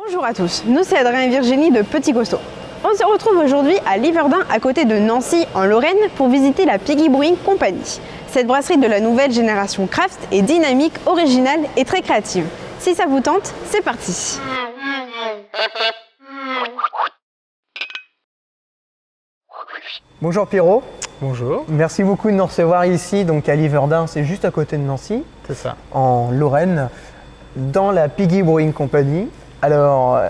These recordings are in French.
Bonjour à tous, nous c'est Adrien et Virginie de Petit Costaud. On se retrouve aujourd'hui à Liverdun à côté de Nancy en Lorraine pour visiter la Piggy Brewing Company. Cette brasserie de la nouvelle génération craft est dynamique, originale et très créative. Si ça vous tente, c'est parti. Bonjour Pierrot. Bonjour. Merci beaucoup de nous recevoir ici, donc à Liverdun, c'est juste à côté de Nancy, C'est ça. en Lorraine, dans la Piggy Brewing Company. Alors,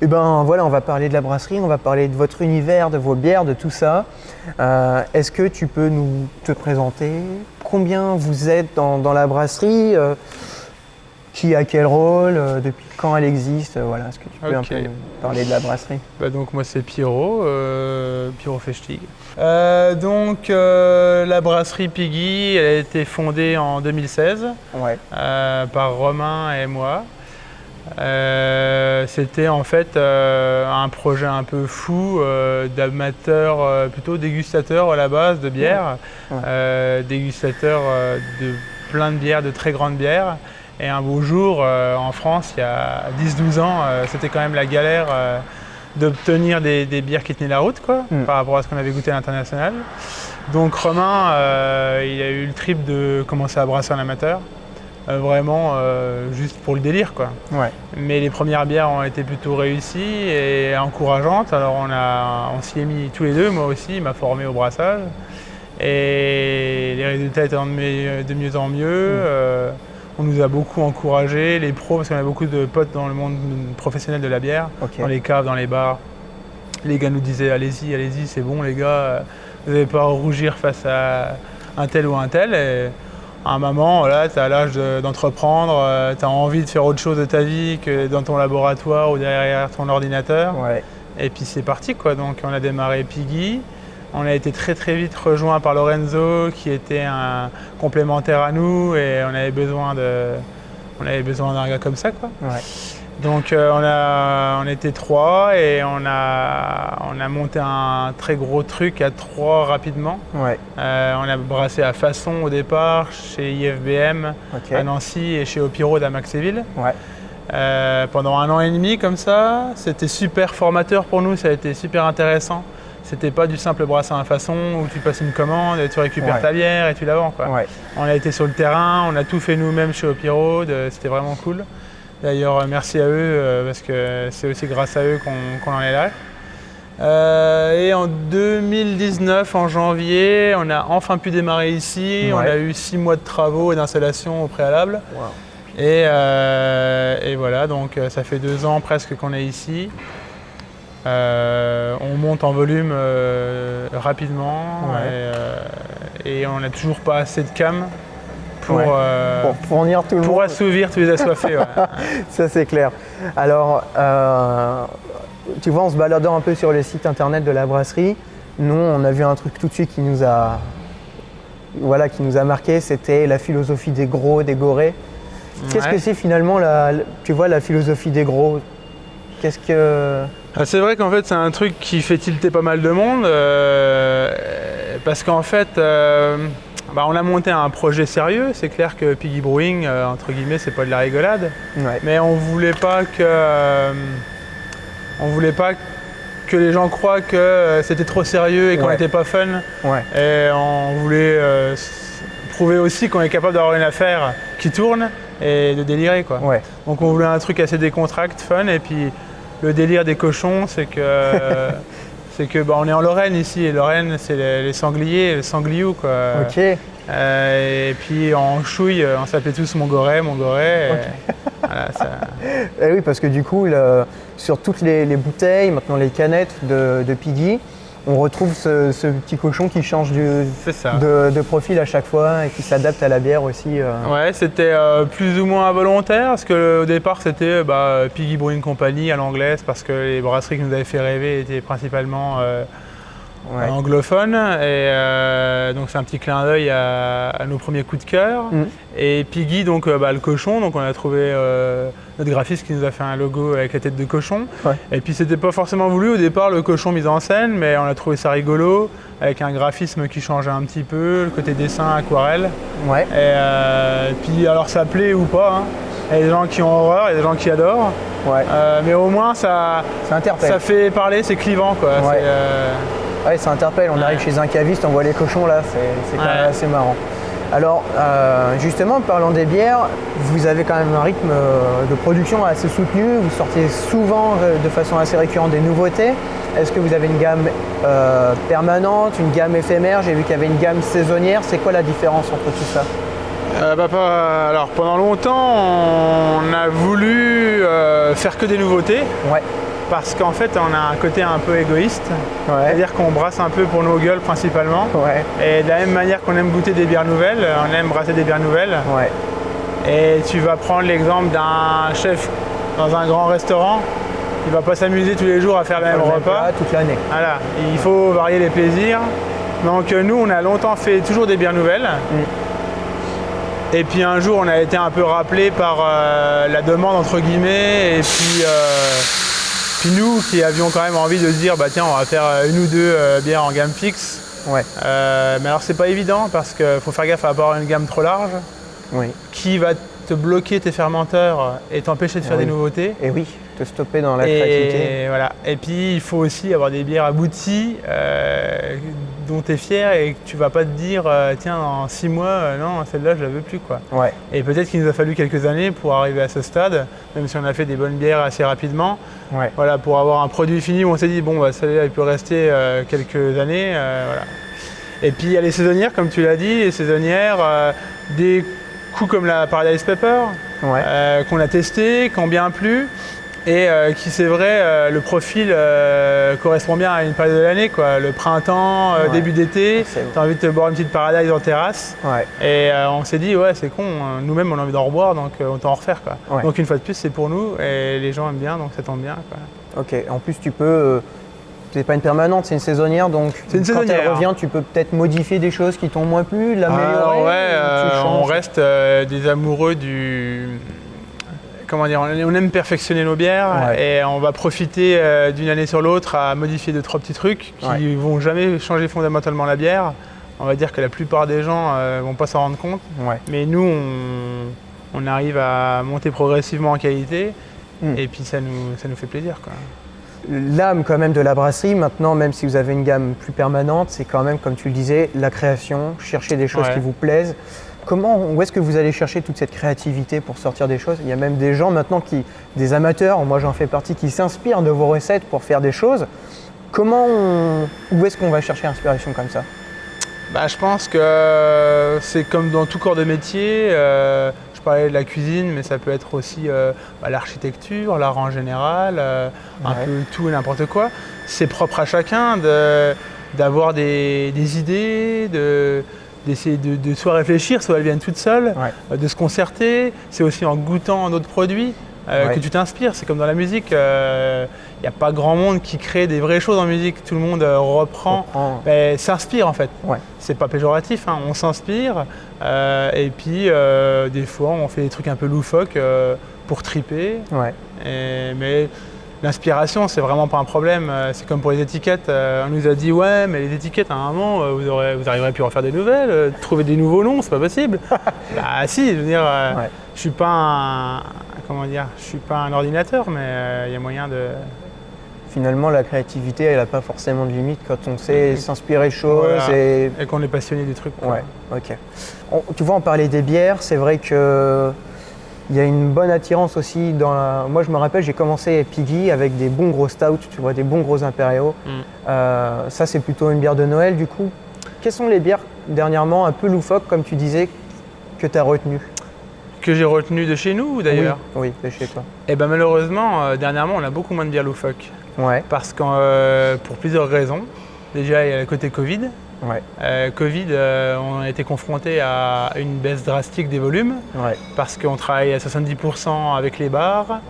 voilà, on va parler de la brasserie, on va parler de votre univers, de vos bières, de tout ça. Est-ce que tu peux te présenter? Combien vous êtes dans la brasserie? Qui a quel rôle? Depuis quand elle existe? Voilà, est-ce que tu peux un peu nous parler de la brasserie? Donc moi c'est Pierrot, Pierrot Fechtig. La brasserie Piggy, elle a été fondée en 2016 par Romain et moi. C'était en fait un projet un peu fou d'amateurs, plutôt dégustateurs à la base de bière, dégustateurs de plein de bières, de très grandes bières. Et un beau jour, en France, il y a 10-12 ans, c'était quand même la galère d'obtenir des bières qui tenaient la route par rapport à ce qu'on avait goûté à l'international. Donc Romain, il a eu le trip de commencer à brasser en amateur. Vraiment juste pour le délire Mais les premières bières ont été plutôt réussies et encourageantes. Alors on s'y est mis tous les deux, moi aussi, il m'a formé au brassage. Et les résultats étaient de mieux en mieux. On nous a beaucoup encouragés, les pros, parce qu'on a beaucoup de potes dans le monde professionnel de la bière, dans les caves, dans les bars. Les gars nous disaient allez-y, allez-y, c'est bon les gars, vous n'avez pas à rougir face à un tel ou un tel. Et à un moment, tu as l'âge d'entreprendre, tu as envie de faire autre chose de ta vie que dans ton laboratoire ou derrière ton ordinateur. Et puis c'est parti donc on a démarré Piggy. On a été très vite rejoint par Lorenzo qui était un complémentaire à nous et on avait besoin d'un gars comme ça Donc on était trois et on a monté un très gros truc à trois rapidement. On a brassé à Façon au départ, chez IFBM à Nancy et chez Opiro à Maxéville. Pendant 1 an et demi comme ça, c'était super formateur pour nous, ça a été super intéressant. C'était pas du simple brassin à Façon où tu passes une commande et tu récupères ta bière et tu la vends. On a été sur le terrain, on a tout fait nous-mêmes chez Opiro, c'était vraiment cool. D'ailleurs, merci à eux parce que c'est aussi grâce à eux qu'on en est là. Et en 2019, en janvier, on a enfin pu démarrer ici. On a eu 6 mois de travaux et d'installation au préalable. Et voilà, donc ça fait 2 ans presque qu'on est ici. On monte en volume rapidement et on n'a toujours pas assez de cam pour fournir tout le monde. Pour assouvir tous les assoiffés. Ça c'est clair. Alors, tu vois, en se baladant un peu sur le site internet de la brasserie, nous on a vu un truc tout de suite qui nous a marqué, c'était la philosophie des gros, des gorés. Qu'est-ce que c'est finalement la philosophie des gros? Qu'est-ce que... C'est vrai qu'en fait c'est un truc qui fait tilter pas mal de monde parce qu'en fait on a monté un projet sérieux. C'est clair que Piggy Brewing, entre guillemets, c'est pas de la rigolade, mais on voulait pas que les gens croient que c'était trop sérieux et qu'on n'était pas fun. Et on voulait prouver aussi qu'on est capable d'avoir une affaire qui tourne et de délirer Donc on voulait un truc assez décontracté, fun, et puis le délire des cochons, c'est que on est en Lorraine ici, et Lorraine c'est les sangliers, les sangliou et puis en chouille, on s'appelait tous Mongoret. Voilà, ça... Et oui, parce que du coup, sur toutes les bouteilles, maintenant les canettes de Piggy, on retrouve ce petit cochon qui change de profil à chaque fois et qui s'adapte à la bière aussi. Ouais, c'était plus ou moins involontaire parce qu'au départ c'était Piggy Brewing Company à l'anglaise parce que les brasseries qui nous avaient fait rêver étaient principalement anglophone, et donc c'est un petit clin d'œil à nos premiers coups de cœur. Et Piggy, donc le cochon, donc on a trouvé notre graphiste qui nous a fait un logo avec la tête de cochon. Et puis c'était pas forcément voulu au départ le cochon mis en scène, mais on a trouvé ça rigolo avec un graphisme qui changeait un petit peu, le côté dessin, aquarelle. Et puis alors ça plaît ou pas, Il y a des gens qui ont horreur, il y a des gens qui adorent. Ouais. Mais au moins, ça interpelle. fait parler, c'est clivant, quoi. Ouais. C'est, Ouais, ça interpelle. On arrive chez un caviste, on voit les cochons là, c'est quand même assez marrant. Alors, justement, parlant des bières, vous avez quand même un rythme de production assez soutenu. Vous sortez souvent, de façon assez récurrente, des nouveautés. Est-ce que vous avez une gamme permanente, une gamme éphémère? J'ai vu qu'il y avait une gamme saisonnière. C'est quoi la différence entre tout ça? Alors, pendant longtemps, on a voulu faire que des nouveautés. Ouais. Parce qu'en fait, on a un côté un peu égoïste. Ouais. C'est-à-dire qu'on brasse un peu pour nos gueules principalement. Ouais. Et de la même manière qu'on aime goûter des bières nouvelles, on aime brasser des bières nouvelles. Ouais. Et tu vas prendre l'exemple d'un chef dans un grand restaurant. Il ne va pas s'amuser tous les jours à faire le même repas. Plat, toute l'année. Voilà, il faut varier les plaisirs. Donc nous, on a longtemps fait toujours des bières nouvelles. Et puis un jour, on a été un peu rappelé par la demande, entre guillemets. Et puis nous, qui avions quand même envie de se dire, bah tiens, on va faire une ou deux bières en gamme fixe. Ouais. Mais alors, c'est pas évident parce qu'il faut faire gaffe à avoir une gamme trop large Oui. qui va te bloquer tes fermenteurs et t'empêcher de faire des nouveautés. Et oui, te stopper dans la créativité. Et voilà. Et puis il faut aussi avoir des bières abouties dont tu es fier et que tu vas pas te dire tiens dans 6 mois non celle-là je la veux plus quoi. Ouais. Et peut-être qu'il nous a fallu quelques années pour arriver à ce stade, même si on a fait des bonnes bières assez rapidement. Ouais. Voilà, pour avoir un produit fini où on s'est dit bon bah celle-là elle peut rester quelques années. Voilà. Et puis il y a les saisonnières comme tu l'as dit, les saisonnières, des coups comme la Paradise Pepper qu'on a testé, qui ont bien plu. Et qui c'est vrai, le profil correspond bien à une période de l'année, quoi. Le printemps, début d'été, tu as envie de te boire une petite Paradise en terrasse. Ouais. Et on s'est dit, ouais, c'est con, nous-mêmes on a envie d'en reboire, donc autant en refaire, quoi. Ouais. Donc une fois de plus, c'est pour nous et les gens aiment bien, donc ça tombe bien, quoi. Ok, en plus tu peux, c'est pas une permanente, c'est une saisonnière, donc quand elle revient, tu peux peut-être modifier des choses qui t'ont moins plu, l'améliorer. On reste des amoureux du... Comment dire, on aime perfectionner nos bières et on va profiter d'une année sur l'autre à modifier 2-3 petits trucs qui vont jamais changer fondamentalement la bière. On va dire que la plupart des gens vont pas s'en rendre compte, mais nous on arrive à monter progressivement en qualité et puis ça nous fait plaisir, quoi. L'âme quand même de la brasserie, maintenant, même si vous avez une gamme plus permanente, c'est quand même, comme tu le disais, la création, chercher des choses qui vous plaisent. Où est-ce que vous allez chercher toute cette créativité pour sortir des choses? Il y a même des gens maintenant, des amateurs, moi j'en fais partie, qui s'inspirent de vos recettes pour faire des choses. Où est-ce qu'on va chercher l'inspiration comme ça? Je pense que c'est comme dans tout corps de métier. Je parlais de la cuisine, mais ça peut être aussi l'architecture, l'art en général, un peu tout et n'importe quoi. C'est propre à chacun d'avoir des idées, d'essayer de soit réfléchir, soit elles viennent toutes seules, de se concerter. C'est aussi en goûtant d'autres produits que tu t'inspires. C'est comme dans la musique, il n'y a pas grand monde qui crée des vraies choses en musique. Tout le monde reprend, s'inspire en fait. C'est pas péjoratif, hein. On s'inspire et puis des fois on fait des trucs un peu loufoques pour triper. Mais l'inspiration, c'est vraiment pas un problème. C'est comme pour les étiquettes. On nous a dit ouais, mais les étiquettes, à un moment, vous arriverez plus à en faire des nouvelles, trouver des nouveaux noms, c'est pas possible. Si, je veux dire, je suis pas je suis pas un ordinateur, mais il y a moyen de. Finalement, la créativité, elle n'a pas forcément de limite quand on sait s'inspirer de choses et qu'on est passionné du truc. Tu vois, on parlait des bières, c'est vrai que. Il y a une bonne attirance aussi Moi, je me rappelle, j'ai commencé Piggy avec des bons gros stouts, tu vois, des bons gros impériaux. Ça, c'est plutôt une bière de Noël, du coup. Quelles sont les bières, dernièrement, un peu loufoques, comme tu disais, que tu as retenues? Que j'ai retenues de chez nous, d'ailleurs? Oui, de chez toi. Et malheureusement, dernièrement, on a beaucoup moins de bières loufoques. Parce que, pour plusieurs raisons. Déjà, il y a le côté Covid. Covid, on a été confronté à une baisse drastique des volumes parce qu'on travaille à 70% avec les bars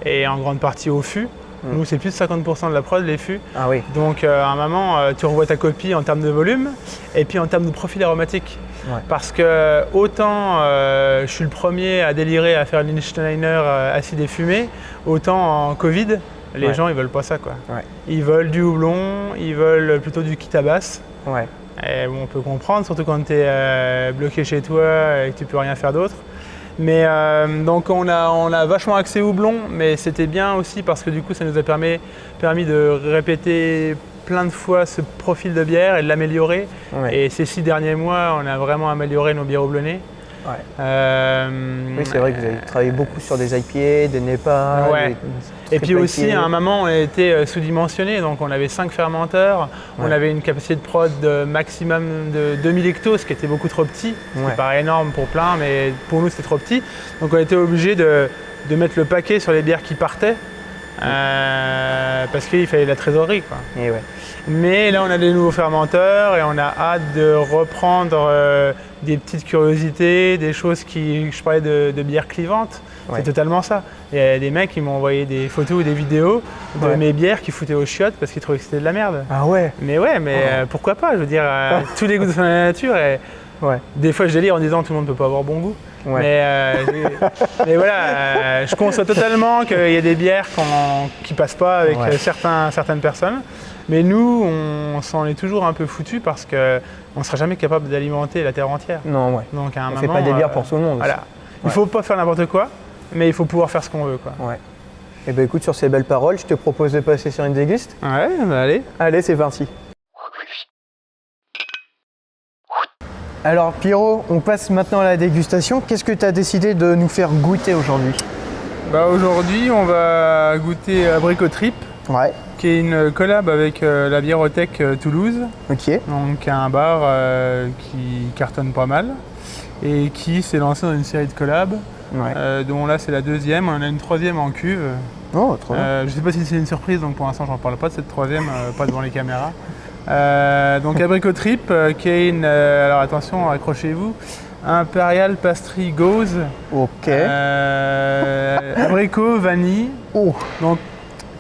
et en grande partie au fût. Nous, c'est plus de 50% de la prod, les fûts. Donc, à un moment, tu revois ta copie en termes de volume et puis en termes de profil aromatique. Parce que autant je suis le premier à délirer à faire l'Insteiner acide et fumé, autant en Covid, les gens, ils veulent pas ça, quoi. Ils veulent du houblon, ils veulent plutôt du Kitabass. Et on peut comprendre, surtout quand tu es bloqué chez toi et que tu peux rien faire d'autre. Mais donc on a vachement axé houblon, mais c'était bien aussi parce que du coup ça nous a permis de répéter plein de fois ce profil de bière et de l'améliorer. Ouais. Et ces 6 derniers mois, on a vraiment amélioré nos bières houblonnées. Oui, c'est vrai que vous avez travaillé beaucoup sur des IPA, des NEPA. Ouais. Et puis aussi, à un moment, on a été sous-dimensionné, donc on avait 5 fermenteurs, on avait une capacité de prod de maximum de 2000 hectos, ce qui était beaucoup trop petit, ce qui paraît énorme pour plein, mais pour nous c'était trop petit. Donc on a été obligé de mettre le paquet sur les bières qui partaient, parce qu'il fallait de la trésorerie, quoi. Et ouais. Mais là, on a des nouveaux fermenteurs et on a hâte de reprendre des petites curiosités, des choses qui, je parlais de bières clivantes. Ouais. C'est totalement ça. Il y a des mecs qui m'ont envoyé des photos ou des vidéos de mes bières qui foutaient aux chiottes parce qu'ils trouvaient que c'était de la merde. Ah ouais. Mais ouais, pourquoi pas? Je veux dire, tous les goûts de la nature. Et des fois, je délire en disant tout le monde ne peut pas avoir bon goût. Ouais. Mais voilà, je conçois totalement qu'il y a des bières qui passent pas avec certaines personnes. Mais nous, on s'en est toujours un peu foutus parce qu'on ne sera jamais capable d'alimenter la terre entière. Non, ouais. Donc, à un on moment, fait pas des bières pour tout le monde. Voilà. Il ne faut pas faire n'importe quoi, mais il faut pouvoir faire ce qu'on veut, quoi. Ouais. Et ben écoute, sur ces belles paroles, je te propose de passer sur une déguste. Ouais, bah allez. Allez, c'est parti. Alors Pierrot, on passe maintenant à la dégustation. Qu'est-ce que tu as décidé de nous faire goûter aujourd'hui? Bah aujourd'hui, on va goûter Abricot Trip, qui est une collab avec la Biérothèque Toulouse. Ok. Donc un bar qui cartonne pas mal et qui s'est lancé dans une série de collabs, dont là c'est la 2e, on en a une 3e en cuve. Oh, trop bien. Je sais pas si c'est une surprise, donc pour l'instant j'en parle pas de cette 3e, pas devant les caméras. Donc Abricot Trip, qui est une, alors attention, accrochez-vous, Imperial Pastry Gauze. Ok. Abricot, vanille. Oh. Donc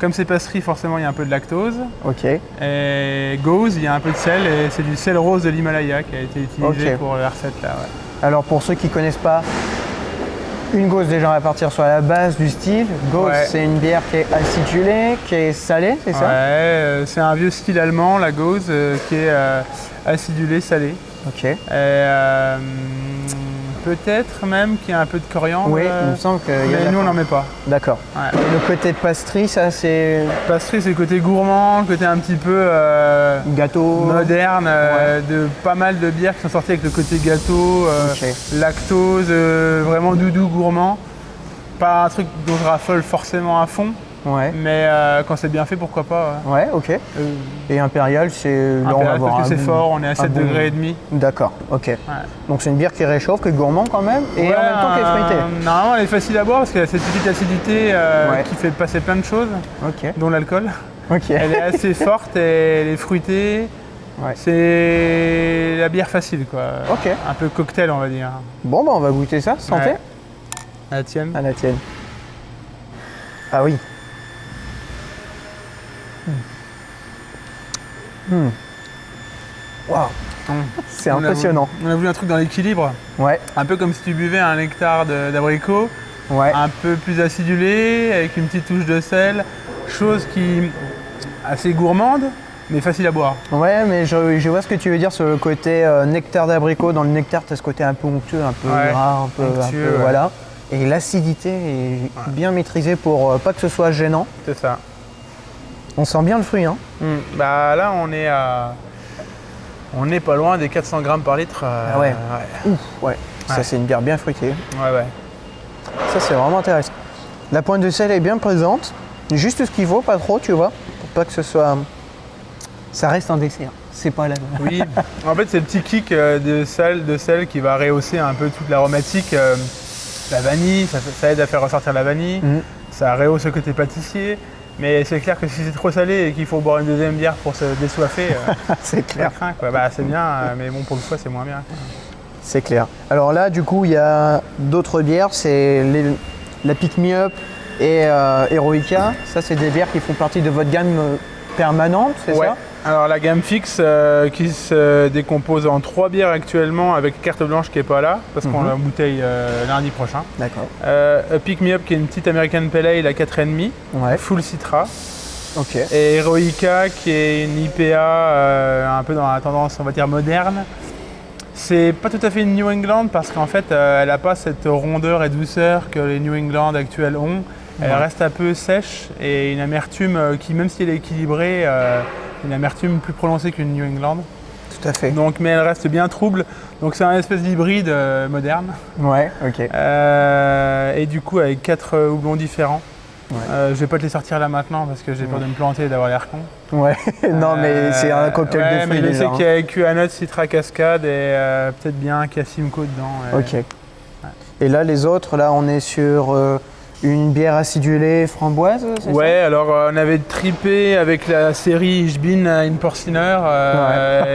comme c'est pastry, forcément il y a un peu de lactose. Ok. Et gauze, il y a un peu de sel, et c'est du sel rose de l'Himalaya qui a été utilisé pour la recette là. Ouais. Alors pour ceux qui ne connaissent pas, une gauze déjà on va partir sur la base du style. Gauze c'est une bière qui est acidulée, qui est salée, c'est ça? Ouais, c'est un vieux style allemand, la gauze, qui est acidulée, salée. Ok. Et peut-être même qu'il y a un peu de coriandre. Oui, il me semble qu'il y a. Mais nous on n'en met pas. D'accord. Ouais. Et le côté pastry, ça c'est. Pastry, c'est le côté gourmand, le côté un petit peu gâteau moderne, de pas mal de bières qui sont sorties avec le côté gâteau, lactose, vraiment doudou, gourmand. Pas un truc dont je raffole forcément à fond. Ouais. Mais quand c'est bien fait, pourquoi pas. Ouais, ok. Et Impérial, c'est. Là, on va voir parce que c'est fort, on est à 7 degrés et demi. D'accord, ok. Ouais. Donc c'est une bière qui réchauffe, qui est gourmand quand même, et en même temps qui est fruitée. Normalement, elle est facile à boire parce qu'elle a cette petite acidité qui fait passer plein de choses, dont l'alcool. Ok. Elle est assez forte et elle est fruitée. Ouais. C'est la bière facile, quoi. Ok. Un peu cocktail, on va dire. Bon, bah on va goûter ça. Santé. Ouais. À la tienne. À la tienne. Ah oui. Waouh, c'est impressionnant. On a voulu un truc dans l'équilibre. Ouais. Un peu comme si tu buvais un nectar d'abricot. Ouais. Un peu plus acidulé, avec une petite touche de sel. Chose qui assez gourmande, mais facile à boire. Ouais, mais je vois ce que tu veux dire sur le côté nectar d'abricot. Dans le nectar, tu as ce côté un peu onctueux, un peu gras, un peu voilà. Et l'acidité est bien maîtrisée pour pas que ce soit gênant. C'est ça. On sent bien le fruit, hein. Bah là, on est à... On n'est pas loin des 400 grammes par litre. Ah ouais. Ouf, ouais. Ça, c'est une bière bien fruitée. Ouais. Ça, c'est vraiment intéressant. La pointe de sel est bien présente. Juste ce qu'il faut, pas trop, tu vois. Pour pas que ce soit... Ça reste un dessert. C'est pas la... Oui. En fait, c'est le petit kick de sel qui va rehausser un peu toute l'aromatique. La vanille, ça aide à faire ressortir la vanille. Ça rehausse le côté pâtissier. Mais c'est clair que si c'est trop salé et qu'il faut boire une deuxième bière pour se désoiffer, c'est clair. Craint, quoi. Bah, c'est bien, mais bon, pour le foie, c'est moins bien. C'est clair. Alors là, du coup, il y a d'autres bières. C'est la Pick Me Up et Heroica. Ça, c'est des bières qui font partie de votre gamme permanente, c'est ça? Alors la gamme fixe qui se décompose en 3 bières actuellement avec carte blanche qui n'est pas là parce qu'on la bouteille lundi prochain. D'accord. Pick Me Up qui est une petite American Pale Ale à 4,5, full citra. Ok. Et Heroica qui est une IPA un peu dans la tendance on va dire moderne C'est pas tout à fait une New England parce qu'en fait, elle n'a pas cette rondeur et douceur que les New England actuelles ont. Elle reste un peu sèche et une amertume qui, même si elle est équilibrée, une amertume plus prononcée qu'une New England. Tout à fait. Donc, mais elle reste bien trouble. Donc c'est un espèce d'hybride moderne. Ouais, ok. Et du coup, avec 4 houblons différents. Ouais. Je vais pas te les sortir là maintenant parce que j'ai peur de me planter et d'avoir l'air con. Ouais, non mais c'est un cocktail de fruits mais je déjà. sais qu'il y a QAnut, Citra Cascade et peut-être bien Cassimco dedans. Ok. Et là, les autres, là, on est sur une bière acidulée framboise, c'est Ouais, alors on avait tripé avec la série Ich bin ein Porciner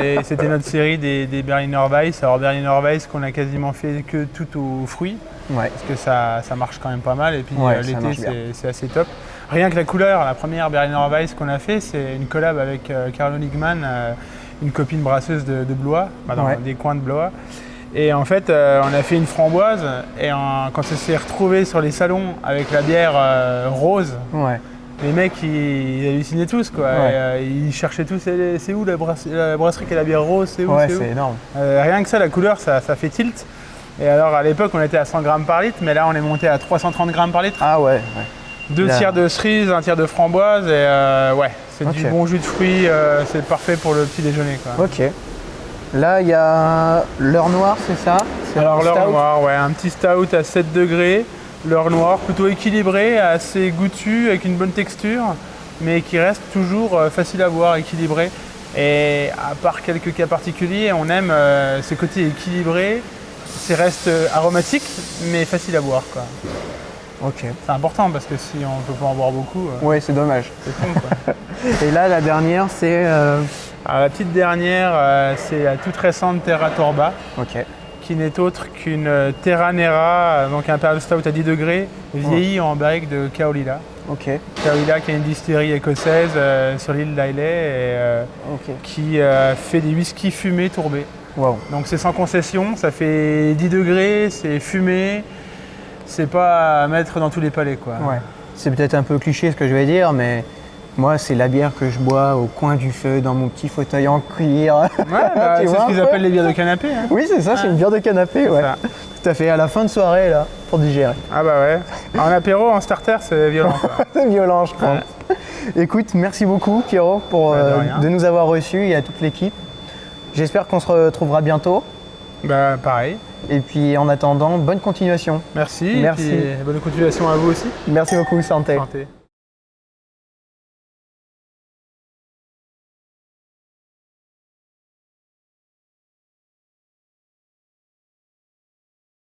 et c'était notre série des Berliner Weiss. Alors Berliner Weiss qu'on a quasiment fait que tout aux fruits. Ouais. Parce que ça marche quand même pas mal et puis ça marche l'été c'est assez top. Rien que la couleur, la première Berliner Weiss qu'on a fait, c'est une collab avec Carlo Ligman, une copine brasseuse de Blois, dans des coins de Blois. Et en fait, on a fait une framboise et quand ça s'est retrouvé sur les salons avec la bière rose, les mecs ils hallucinaient tous quoi. Et, ils cherchaient tous c'est où la brasserie qui a la bière rose, c'est où, c'est énorme. Rien que ça, la couleur, ça fait tilt. Et alors à l'époque on était à 100 grammes par litre, mais là on est monté à 330 grammes par litre. Ah ouais. 2 tiers de cerise, 1 tiers de framboise et c'est du bon jus de fruits, c'est parfait pour le petit déjeuner quoi. Ok. Là il y a l'heure noire, c'est ça? Alors l'heure noire, un petit stout à 7 degrés, l'heure noire plutôt équilibré, assez goûtu, avec une bonne texture, mais qui reste toujours facile à boire, équilibré. Et à part quelques cas particuliers, on aime ce côté équilibré. C'est reste aromatique, mais facile à boire, quoi. Ok. C'est important parce que si on ne peut pas en boire beaucoup, ouais, c'est dommage. C'est con, quoi. Et là, la dernière, c'est... Alors, la petite dernière, c'est la toute récente Terra Torba, qui n'est autre qu'une Terra Nera, donc un Imperial Stout à 10 degrés, vieilli en barrique de Kaolila. Kaolila qui est une distillerie écossaise sur l'île d'Islay et qui fait des whiskies fumés tourbés. Wow. Donc c'est sans concession, ça fait 10 degrés, c'est fumé, c'est pas à mettre dans tous les palais quoi. Ouais. C'est peut-être un peu cliché ce que je vais dire, mais moi c'est la bière que je bois au coin du feu dans mon petit fauteuil en cuir. Ouais, c'est ce qu'ils appellent les bières de canapé. Hein. Oui c'est ça, c'est une bière de canapé, ouais. Ça. Tout à fait, à la fin de soirée là, pour digérer. Ah bah ouais, en apéro, en starter c'est violent. C'est violent je pense. Écoute, merci beaucoup Pierrot de nous avoir reçus et à toute l'équipe. J'espère qu'on se retrouvera bientôt. Bah pareil. Et puis en attendant, bonne continuation. Merci. Et puis, bonne continuation à vous aussi. Merci beaucoup, santé. Santé.